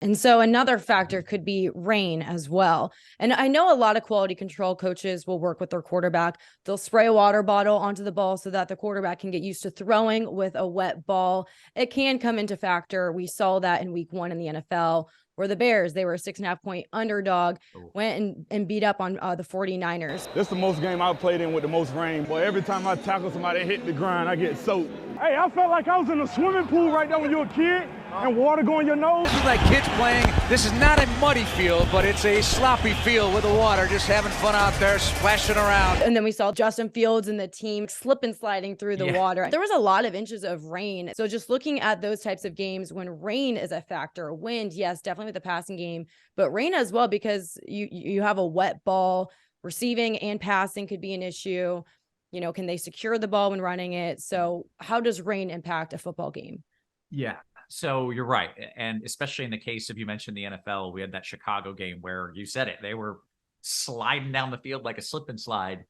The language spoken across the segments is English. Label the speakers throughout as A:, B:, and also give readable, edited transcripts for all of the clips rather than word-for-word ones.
A: And so another factor could be rain as well. And I know a lot of quality control coaches will work with their quarterback. They'll spray a water bottle onto the ball so that the quarterback can get used to throwing with a wet ball. It can come into factor. We saw that in week 1 in the NFL, where the Bears, they were a 6.5-point underdog, went and beat up on the 49ers.
B: This is the most game I've played in with the most rain. Boy, every time I tackle somebody, hit the ground, I get soaked. Hey, I felt like I was in a swimming pool right there when you were a kid, and water going your nose.
C: This is like kids playing. This is not a muddy field, but it's a sloppy field with the water, just having fun out there, splashing around.
A: And then we saw Justin Fields and the team slip and sliding through the water. There was a lot of inches of rain. So just looking at those types of games when rain is a factor, wind, yes, definitely with the passing game, but rain as well, because you have a wet ball. Receiving and passing could be an issue. You know, can they secure the ball when running it? So how does rain impact a football game?
D: Yeah. So you're right. And especially in the case of, you mentioned the NFL, we had that Chicago game where you said it, they were sliding down the field like a slip and slide.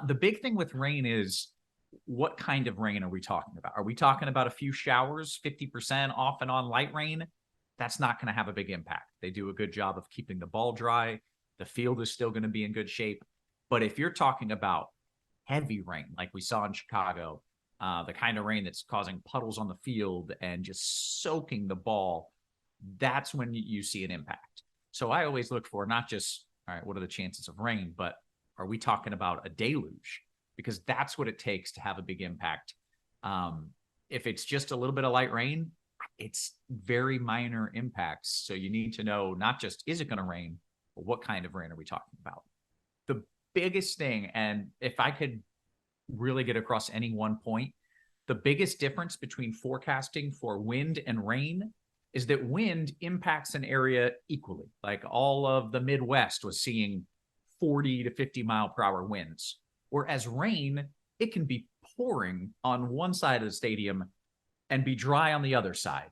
D: The big thing with rain is, what kind of rain are we talking about? Are we talking about a few showers, 50% off and on light rain? That's not going to have a big impact. They do a good job of keeping the ball dry. The field is still going to be in good shape. But if you're talking about heavy rain, like we saw in Chicago, the kind of rain that's causing puddles on the field and just soaking the ball, that's when you see an impact. So I always look for not just, all right, what are the chances of rain, but are we talking about a deluge? Because that's what it takes to have a big impact. If it's just a little bit of light rain, it's very minor impacts. So you need to know not just, is it going to rain, but what kind of rain are we talking about? The biggest thing, and if I could really get across any one point, the biggest difference between forecasting for wind and rain is that wind impacts an area equally. Like all of the Midwest was seeing 40 to 50 mile per hour winds. Whereas rain, it can be pouring on one side of the stadium and be dry on the other side.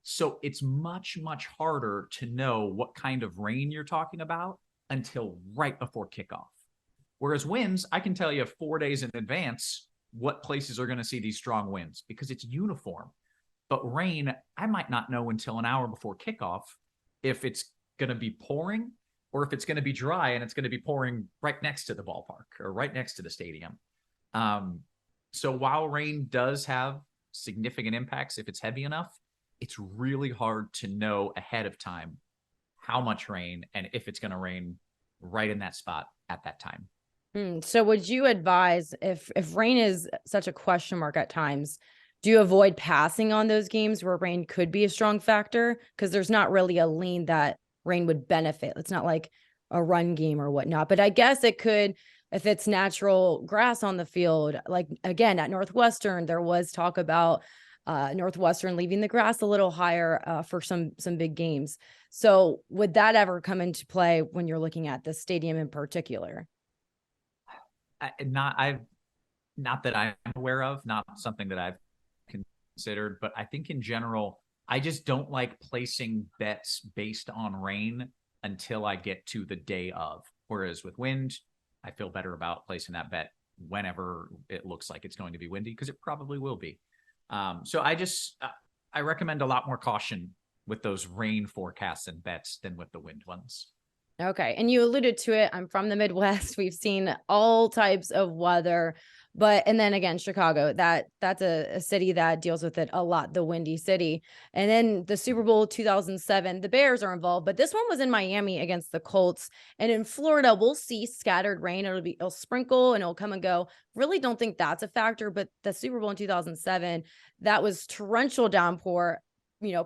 D: So it's much, much harder to know what kind of rain you're talking about until right before kickoff. Whereas winds, I can tell you 4 days in advance what places are going to see these strong winds because it's uniform. But rain, I might not know until an hour before kickoff if it's going to be pouring or if it's going to be dry and it's going to be pouring right next to the ballpark or right next to the stadium. So while rain does have significant impacts, if it's heavy enough, it's really hard to know ahead of time how much rain and if it's going to rain right in that spot at that time.
A: So would you advise, if rain is such a question mark at times, do you avoid passing on those games where rain could be a strong factor? Because there's not really a lane that rain would benefit. It's not like a run game or whatnot, but I guess it could, if it's natural grass on the field. Like again, at Northwestern, there was talk about Northwestern leaving the grass a little higher for some big games. So would that ever come into play when you're looking at the stadium in particular?
D: Not that I'm aware of, not something that I've considered, but I think in general, I just don't like placing bets based on rain until I get to the day of. Whereas with wind, I feel better about placing that bet whenever it looks like it's going to be windy, because it probably will be. So I recommend a lot more caution with those rain forecasts and bets than with the wind ones.
A: Okay. And you alluded to it. I'm from the Midwest. We've seen all types of weather, and then again, Chicago, that's a city that deals with it a lot, the windy city. And then the Super Bowl 2007, the Bears are involved, but this one was in Miami against the Colts. And in Florida, we'll see scattered rain. It'll sprinkle and it'll come and go. Really don't think that's a factor, but the Super Bowl in 2007, that was torrential downpour.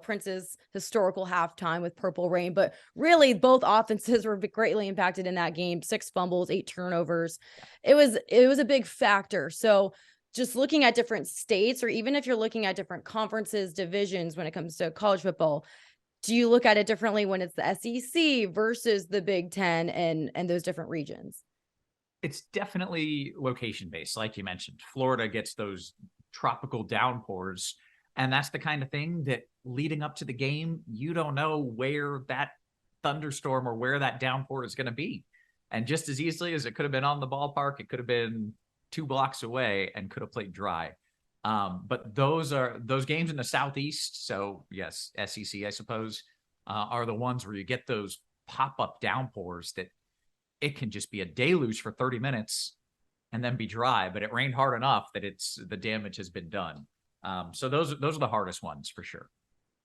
A: Prince's historical halftime with Purple Rain, but really both offenses were greatly impacted in that game. 6 fumbles, 8 turnovers. It was a big factor. So just looking at different states, or even if you're looking at different conferences, divisions, when it comes to college football, do you look at it differently when it's the SEC versus the Big Ten and those different regions?
D: It's definitely location based. Like you mentioned, Florida gets those tropical downpours. And that's the kind of thing that leading up to the game, you don't know where that thunderstorm or where that downpour is going to be. And just as easily as it could have been on the ballpark, it could have been 2 blocks away and could have played dry. But those games in the Southeast. So yes, SEC, I suppose, are the ones where you get those pop-up downpours that it can just be a deluge for 30 minutes and then be dry, but it rained hard enough that the damage has been done. So those are the hardest ones for sure.